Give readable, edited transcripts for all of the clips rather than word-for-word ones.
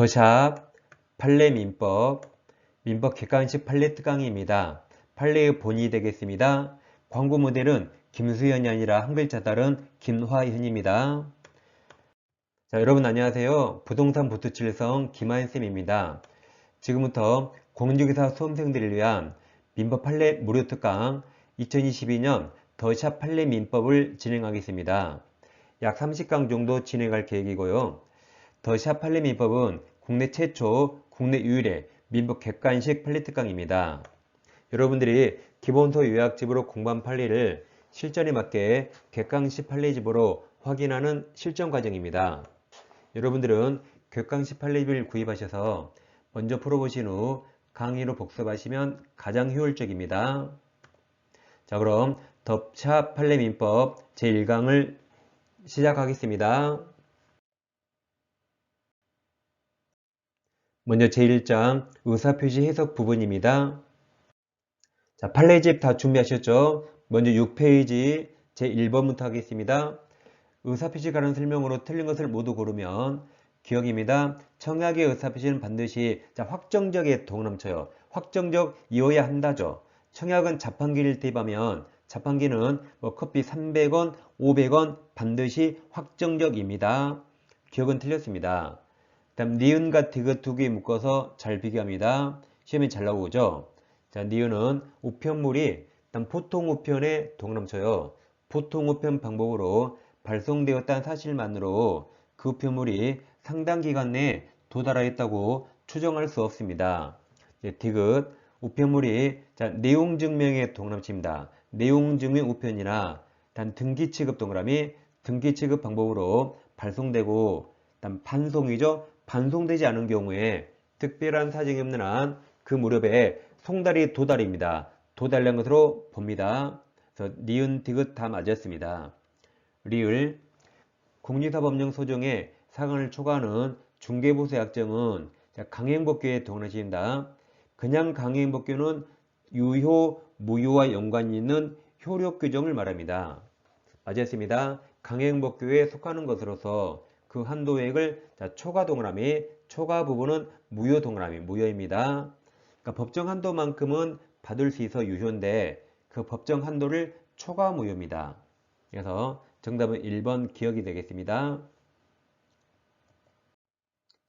더샵 판례 민법 객관식 판례 특강입니다. 판례의 본이 되겠습니다. 광고 모델은 김수현이 아니라 한 글자 다른 김화현입니다. 자, 여러분 안녕하세요. 부동산 보트칠성 김하현쌤입니다. 지금부터 공인중개사 수험생들을 위한 민법 판례 무료 특강 2022년 더샵 판례 민법을 진행하겠습니다. 약 30강 정도 진행할 계획이고요. 더샵 판례 민법은 국내 최초, 국내 유일의 민법 객관식 판례 특강입니다. 여러분들이 기본서 요약집으로 공부한 판례를 실전에 맞게 객관식 판례집으로 확인하는 실전 과정입니다. 여러분들은 객관식 판례집을 구입하셔서 먼저 풀어보신 후 강의로 복습하시면 가장 효율적입니다. 자, 그럼 더샵 판례 민법 제1강을 시작하겠습니다. 먼저 제1장 의사표시 해석 부분입니다. 자, 판례집 다 준비하셨죠? 먼저 6페이지 제1번부터 하겠습니다. 의사표시 관한 설명으로 틀린 것을 모두 고르면 기억입니다. 청약의 의사표시는 반드시 확정적에 동남쳐요. 확정적이어야 한다죠. 청약은 자판기를 대입하면 자판기는 커피 300원, 500원 반드시 확정적입니다. 기억은 틀렸습니다. 다음 니은과 디귿 두 개 묶어서 잘 비교합니다. 시험에 잘 나오죠. 자, 니은은 우편물이 보통 우편에 동남쳐요. 보통 우편 방법으로 발송되었다는 사실만으로 그 우편물이 상당 기간 내에 도달하였다고 추정할 수 없습니다. 디귿 우편물이 내용 증명에 동남칩니다. 내용 증명 우편이나 등기 취급 동그라미 등기 취급 방법으로 발송되고 반송이죠. 반송되지 않은 경우에 특별한 사정이 없는 한 그 무렵에 송달이 도달입니다. 도달한 것으로 봅니다. 그래서 니은, 디귿 다 맞았습니다. 리을 공직사법령 소정의 사건을 초과하는 중개보수 약정은 강행법규에 동일해집니다. 그냥 강행법규는 유효, 무효와 연관이 있는 효력 규정을 말합니다. 맞았습니다. 강행법규에 속하는 것으로서 그 한도액을 초과 동그라미, 초과 부분은 무효 동그라미, 무효입니다. 그러니까 법정 한도만큼은 받을 수 있어 유효인데 그 법정 한도를 초과 무효입니다. 그래서 정답은 1번 기억이 되겠습니다.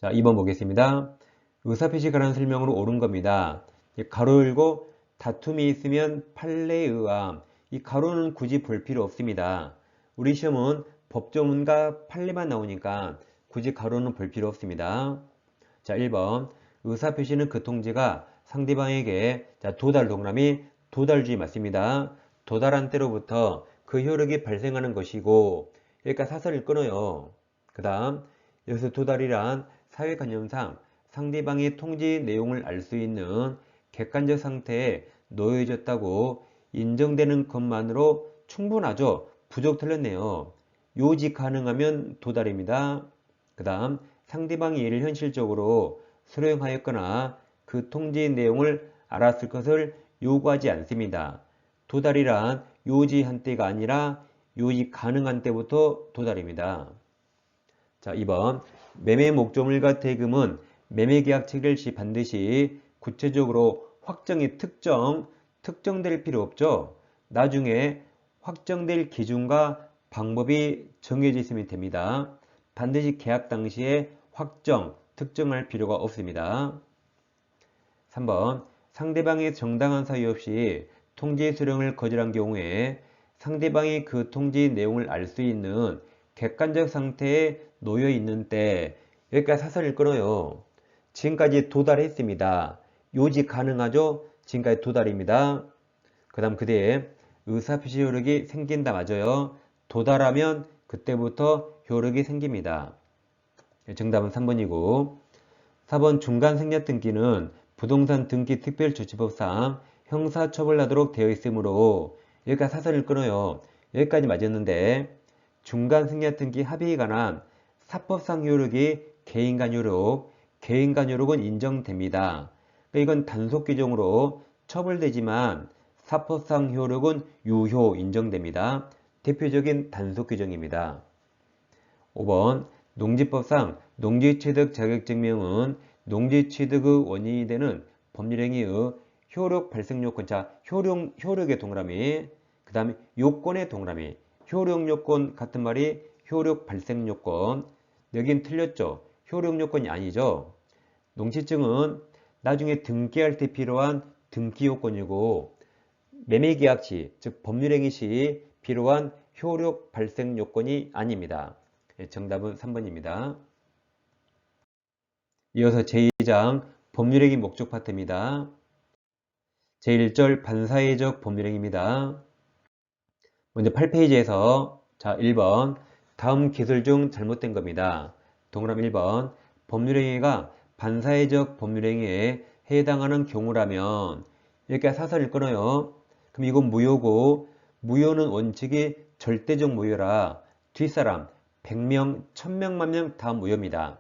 자, 2번 보겠습니다. 의사표시 관한 설명으로 옳은 겁니다. 가로 열고 다툼이 있으면 판례에 의함. 이 가로는 굳이 볼 필요 없습니다. 우리 시험은 법조문과 판례만 나오니까 굳이 가로는 볼 필요 없습니다. 자, 1번 의사표시는 그 통지가 상대방에게 도달 동그라미 도달주의 맞습니다. 도달한 때로부터 그 효력이 발생하는 것이고 그러니까 사설을 끊어요. 그 다음 여기서 도달이란 사회관념상 상대방의 통지 내용을 알 수 있는 객관적 상태에 놓여졌다고 인정되는 것만으로 충분하죠. 부족 틀렸네요. 요지 가능하면 도달입니다. 그 다음 상대방이 이를 현실적으로 수령하였거나 그 통지 내용을 알았을 것을 요구하지 않습니다. 도달이란 요지한 때가 아니라 요지 가능한 때부터 도달입니다. 자, 2번 매매 목조물과 대금은 매매계약 체결 시 반드시 구체적으로 확정이 특정될 필요 없죠. 나중에 확정될 기준과 방법이 정해져 있으면 됩니다. 반드시 계약 당시에 특정할 필요가 없습니다. 3번 상대방의 정당한 사유 없이 통지 수령을 거절한 경우에 상대방이 그 통지 내용을 알 수 있는 객관적 상태에 놓여 있는 때 여기까지 사설을 끊어요. 지금까지 도달했습니다. 요지 가능하죠? 지금까지 도달입니다. 그 다음 그대에 의사표시 효력이 생긴다 맞아요. 도달하면 그때부터 효력이 생깁니다. 정답은 3번이고 4번 중간생략등기는 부동산 등기 특별조치법상 형사처벌하도록 되어 있으므로 여기까지 사설을 끊어요. 여기까지 맞았는데 중간생략등기 합의에 관한 사법상 효력이 개인간 효력은 인정됩니다. 이건 단속 규정으로 처벌되지만 사법상 효력은 유효 인정됩니다. 대표적인 단속 규정입니다. 5번 농지법상 농지취득 자격증명은 농지취득의 원인이 되는 법률행위의 효력 발생 요건. 자, 효력의 동그라미. 그 다음에 요건의 동그라미. 효력 요건 같은 말이 효력 발생 요건. 여긴 틀렸죠. 효력 요건이 아니죠. 농지증은 나중에 등기할 때 필요한 등기 요건이고, 매매계약 시, 즉 법률행위 시 필요한 효력 발생 요건이 아닙니다. 정답은 3번입니다. 이어서 제2장 법률행위 목적 파트입니다. 제1절 반사회적 법률행위입니다. 먼저 8페이지에서 자 1번 다음 기술 중 잘못된 겁니다. 동그라미 1번 법률행위가 반사회적 법률행위에 해당하는 경우라면 이렇게 사설을 끊어요. 그럼 이건 무효고, 무효는 원칙이 절대적 무효라 뒷사람 100명, 1000명, 만명 다 무효입니다.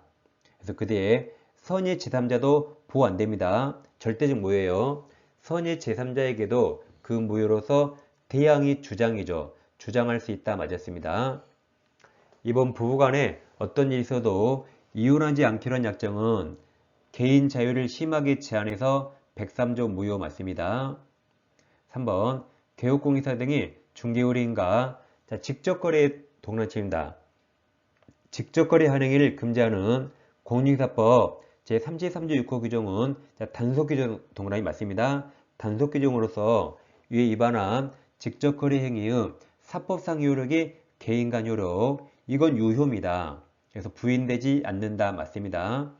그래서 그 뒤에 선의 제3자도 보호 안 됩니다. 절대적 무효예요. 선의 제3자에게도 그 무효로서 대항이 주장이죠. 주장할 수 있다 맞았습니다. 이번 부부간에 어떤 일이 있어도 이혼하지 않기로 한 약정은 개인 자유를 심하게 제한해서 103조 무효 맞습니다. 3번 개업공인사 등이 중개의뢰인과 직접거래 동반체입니다. 직접거래 한행위를 금지하는 공인중개사법 제33조 6호 규정은 단속규정 동그라미 맞습니다. 단속규정으로서 위에 위반한 직접거래 행위의 사법상 효력이 개인간 효력, 이건 유효입니다. 그래서 부인되지 않는다 맞습니다.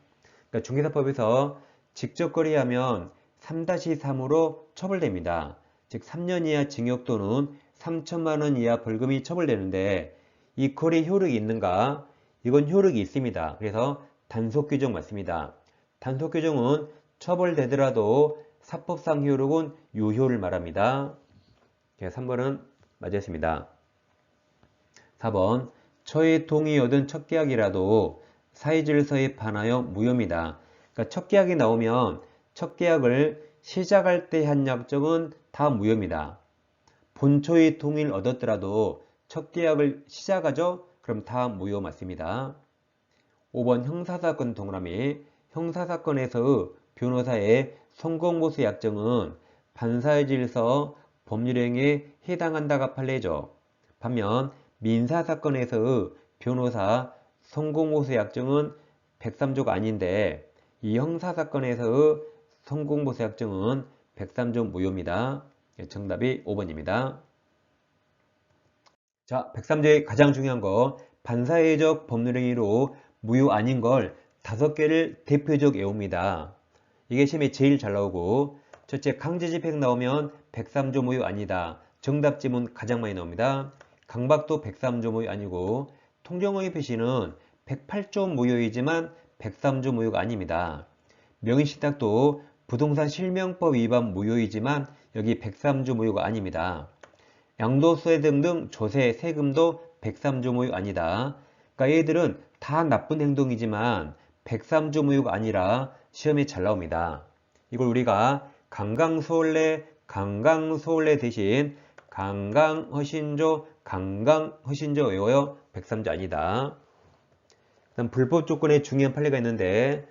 그러니까 중개사법에서 직접거래하면 3-3으로 처벌됩니다. 즉 3년 이하 징역 또는 3천만 원 이하 벌금이 처벌되는데 이 거래 효력이 있는가? 이건 효력이 있습니다. 그래서 단속규정 맞습니다. 단속규정은 처벌되더라도 사법상 효력은 유효를 말합니다. 3번은 맞았습니다. 4번 처의 동의 얻은 첫 계약이라도 사회질서에 반하여 무효입니다. 그러니까 첫 계약이 나오면 첫 계약을 시작할 때 한 약정은 다 무효입니다. 본초의 동의를 얻었더라도 첫 계약을 시작하죠? 그럼 다 무효 맞습니다. 5번 형사사건 동그라미. 형사사건에서의 변호사의 성공보수 약정은 반사의 질서 법률행위에 해당한다가 판례죠. 반면 민사사건에서의 변호사 성공보수 약정은 103조가 아닌데 이 형사사건에서의 성공보수 약정은 103조 무효입니다. 정답이 5번입니다. 자, 103조의 가장 중요한 거 반사회적 법률행위로 무효 아닌 걸 5개를 대표적 외웁니다. 이게 시험에 제일 잘 나오고, 첫째 강제집행 나오면 103조 무효 아니다. 정답 지문 가장 많이 나옵니다. 강박도 103조 무효 아니고, 통정허위 표시는 108조 무효이지만 103조 무효가 아닙니다. 명의신탁도 부동산 실명법 위반 무효이지만 여기 103조 무효가 아닙니다. 양도소득 등 조세, 세금도 103조 무효 아니다. 그러니까 얘들은 다 나쁜 행동이지만 103조 무효가 아니라 시험에 잘 나옵니다. 이걸 우리가 강강수월래 대신 강강허신조 외워요. 103조 아니다. 그다음 불법 조건에 중요한 판례가 있는데,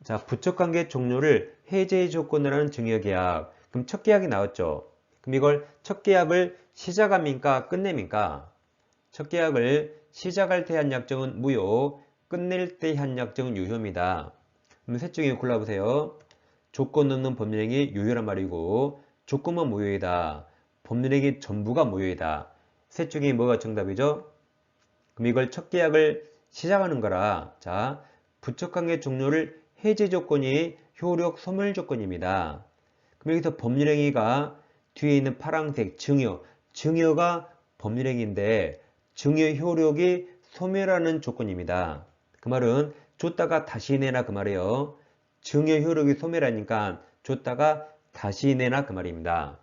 자, 부적관계 종료를 해제 조건으로 하는 증여계약. 그럼 첫 계약이 나왔죠. 그럼 이걸 첫 계약을 시작합니까? 끝냅니까? 첫 계약을 시작할 때 한 약정은 무효, 끝낼 때 한 약정은 유효입니다. 그럼 셋 중에 골라보세요. 조건 없는 법률행위 유효란 말이고, 조건만 무효이다. 법률행위 전부가 무효이다. 셋 중에 뭐가 정답이죠? 그럼 이걸 첫 계약을 시작하는 거라, 자, 부적관계 종료를 해제 조건이 효력 소멸 조건입니다. 그럼 여기서 법률행위가 뒤에 있는 파란색 증여가 법률행위인데 증여 효력이 소멸하는 조건입니다. 그 말은 줬다가 다시 내라 그 말이에요. 증여 효력이 소멸하니까 줬다가 다시 내라 그 말입니다.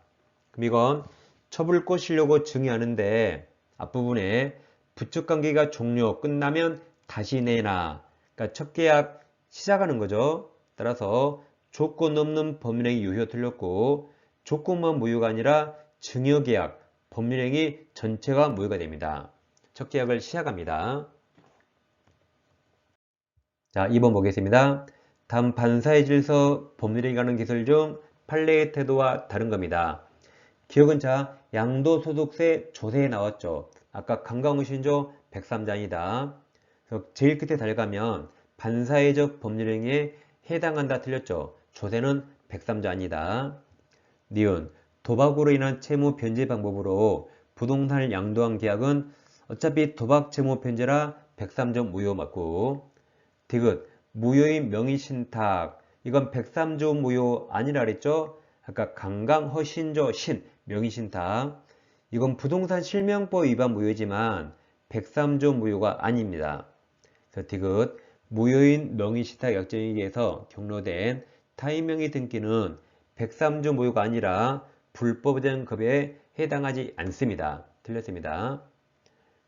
그럼 이건 처벌 꼬시려고 증여하는데 앞부분에 부적관계가 종료 끝나면 다시 내놔. 그러니까 첫 계약 시작하는 거죠. 따라서 조건 없는 법률행위 유효 틀렸고, 조건만 무효가 아니라 증여계약, 법률행위 전체가 무효가 됩니다. 첫 계약을 시작합니다. 자, 2번 보겠습니다. 다음 반사의 질서 법률에 관한 기술 중 판례의 태도와 다른 겁니다. 기억은 자, 양도소득세 조세에 나왔죠. 아까 강강우신조 103장이다. 그래서 제일 끝에 달가면 반사회적 법률행위에 해당한다 틀렸죠. 조세는 103조 아니다. 니은 도박으로 인한 채무 변제 방법으로 부동산을 양도한 계약은 어차피 도박 채무 변제라 103조 무효 맞고. 디귿 무효인 명의신탁 이건 103조 무효 아니라 그랬죠. 아까 강강허신조 신 명의신탁 이건 부동산 실명법 위반 무효지만 103조 무효가 아닙니다. 그래서 디귿 무효인 명의신탁 약정에 의해서 경로된 타인명의 등기는 103조 무효가 아니라 불법된 급여에 해당하지 않습니다. 틀렸습니다.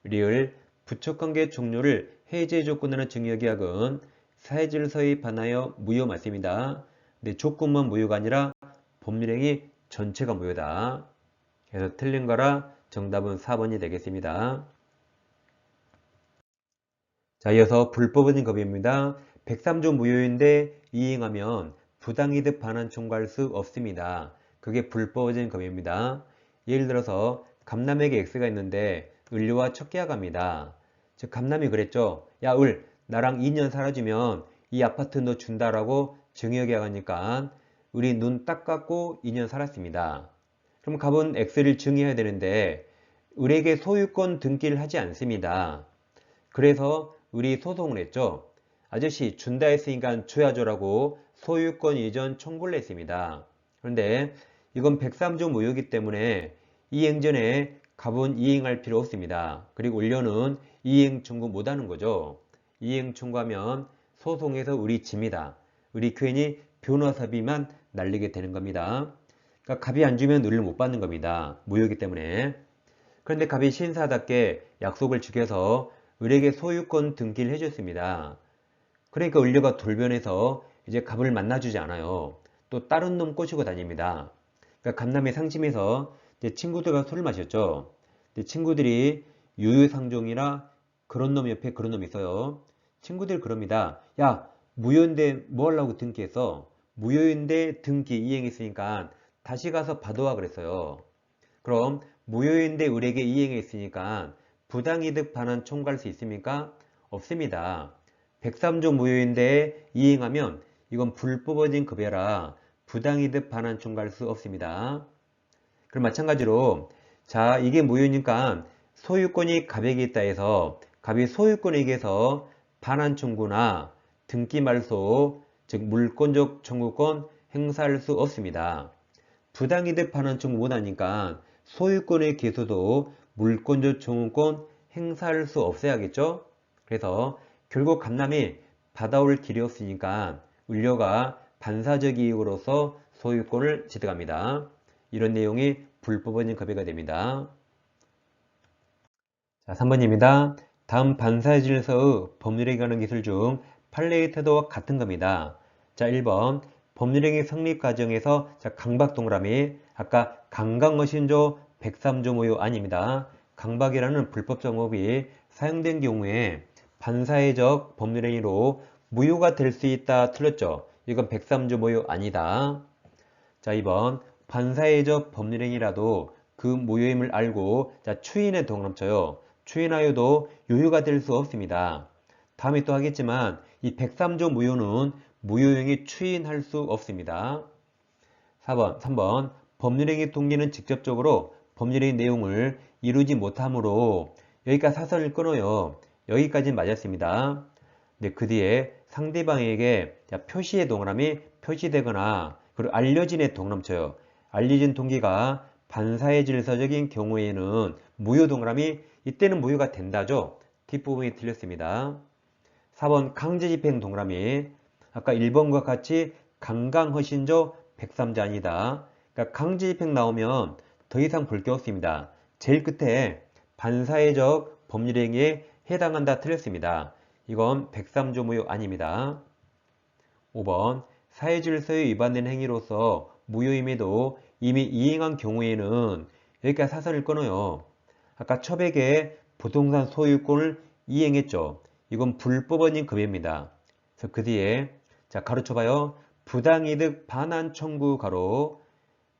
리을 부촉관계 종료를 해제 조건으로 증여계약은 사회질서에 반하여 무효 맞습니다. 근데 조건만 무효가 아니라 법률행위 전체가 무효다. 그래서 틀린 거라 정답은 4번이 되겠습니다. 자, 이어서 불법적인 법입니다. 103조 무효인데 이행하면 부당이득 반환 청구할 수 없습니다. 그게 불법적인 법입니다. 예를 들어서 감남에게 X가 있는데 을류와 첫 계약합니다. 즉 감남이 그랬죠. 야, 을 나랑 2년 살아주면 이 아파트 너 준다라고 증여계약하니까 을이 눈 딱 감고 2년 살았습니다. 그럼 갑은 X를 증여해야 되는데 을에게 소유권 등기를 하지 않습니다. 그래서 을이 소송을 했죠. 아저씨 준다 했으니까 줘야죠라고 소유권 이전 청구를 했습니다. 그런데 이건 103조 무효이기 때문에 이행 전에 갑은 이행할 필요 없습니다. 그리고 을료는 이행 청구 못하는 거죠. 이행 청구하면 소송에서 을이 집니다. 을이 괜히 변호사비만 날리게 되는 겁니다. 그러니까 갑이 안 주면 을을 못 받는 겁니다. 무효이기 때문에. 그런데 갑이 신사답게 약속을 지켜서 을에게 소유권 등기를 해줬습니다. 그러니까 을료가 돌변해서 이제 갑을 만나주지 않아요. 또 다른 놈 꼬시고 다닙니다. 그러니까 갑남이 상심해서 이제 친구들과 술을 마셨죠. 근데 친구들이 유유상종이라 그런 놈 옆에 그런 놈이 있어요. 친구들 그럽니다. 야, 무효인데 뭐 하려고 등기했어? 무효인데 등기 이행했으니까 다시 가서 받아와 그랬어요. 그럼 무효인데 을에게 이행했으니까 부당이득 반환 청구할 수 있습니까? 없습니다. 103조 무효인데 이행하면 이건 불법어진 급여라 부당이득 반환 청구할 수 없습니다. 그럼 마찬가지로 자 이게 무효니까 소유권이 갑에게 있다 해서 갑이 소유권에게서 반환 청구나 등기 말소 즉 물권적 청구권 행사할 수 없습니다. 부당이득 반환 청구 못하니까 소유권의 개소도 물권적 청구권 행사할 수 없어야겠죠. 그래서 결국 갑남이 받아올 길이 없으니까 을료가 반사적 이익으로서 소유권을 취득합니다. 이런 내용이 불법적인 급여가 됩니다. 자, 3번입니다. 다음 반사의 질서의 법률행위 관한 기술 중 판례의 태도와 같은 겁니다. 자, 1번 법률행위 성립 과정에서 자, 강박 동그라미 아까 강강어신조 103조 무효 아닙니다. 강박이라는 불법 정법이 사용된 경우에 반사회적 법률행위로 무효가 될 수 있다 틀렸죠. 이건 103조 무효 아니다. 자, 2번 반사회적 법률행위라도 그 무효임을 알고 자, 추인에 동감쳐요. 추인하여도 유효가 될 수 없습니다. 다음에 또 하겠지만 이 103조 무효는 무효행위 추인할 수 없습니다. 3번 법률행위 동기는 직접적으로 법률행위 내용을 이루지 못하므로 여기까지 사선을 끊어요. 여기까지는 맞았습니다. 근데 그 뒤에 상대방에게 표시의 동그라미 표시되거나 그리고 알려진의 동그라미 알려진 동기가 반사의 질서적인 경우에는 무효 동그라미 이때는 무효가 된다죠. 뒷부분이 틀렸습니다. 4번 강제집행 동그라미 아까 1번과 같이 강강허신조 103조 아니다. 그러니까 강제집행 나오면 더 이상 볼 게 없습니다. 제일 끝에 반사회적 법률행위에 해당한다 틀렸습니다. 이건 103조 무효 아닙니다. 5번 사회질서에 위반된 행위로서 무효임에도 이미 이행한 경우에는 여기까지 사선을 끊어요. 아까 첩에게 부동산 소유권을 이행했죠. 이건 불법원인 급여입니다. 그래서 그 뒤에 자 가로쳐봐요. 부당이득 반환 청구 가로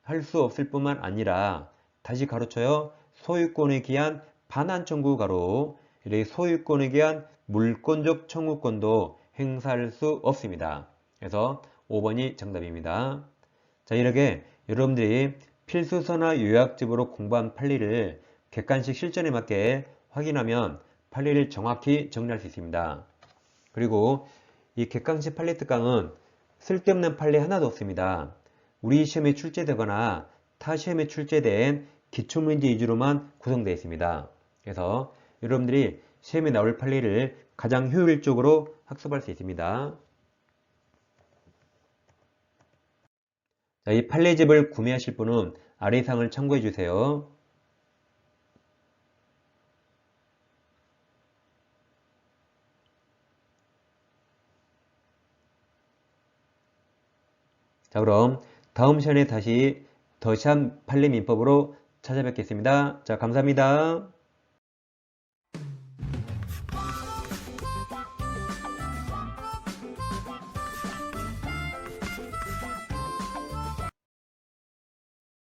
할 수 없을 뿐만 아니라 다시 가로쳐요. 소유권에 기한 반환 청구 가로 이렇게 소유권에 기한 물권적 청구권도 행사할 수 없습니다. 그래서 5번이 정답입니다. 자 이렇게 여러분들이 필수서나 요약집으로 공부한 판리를 객관식 실전에 맞게 확인하면 판리를 정확히 정리할 수 있습니다. 그리고 이 객관식 판리 특강은 쓸데없는 판리 하나도 없습니다. 우리 시험에 출제되거나 타 시험에 출제된 기출문제 위주로만 구성되어 있습니다. 그래서 여러분들이 시험에 나올 판리를 가장 효율적으로 학습할 수 있습니다. 자, 이 판례집을 구매하실 분은 아래 사항을 참고해 주세요. 자, 그럼 다음 시간에 다시 더샵 판례 민법으로 찾아뵙겠습니다. 자, 감사합니다.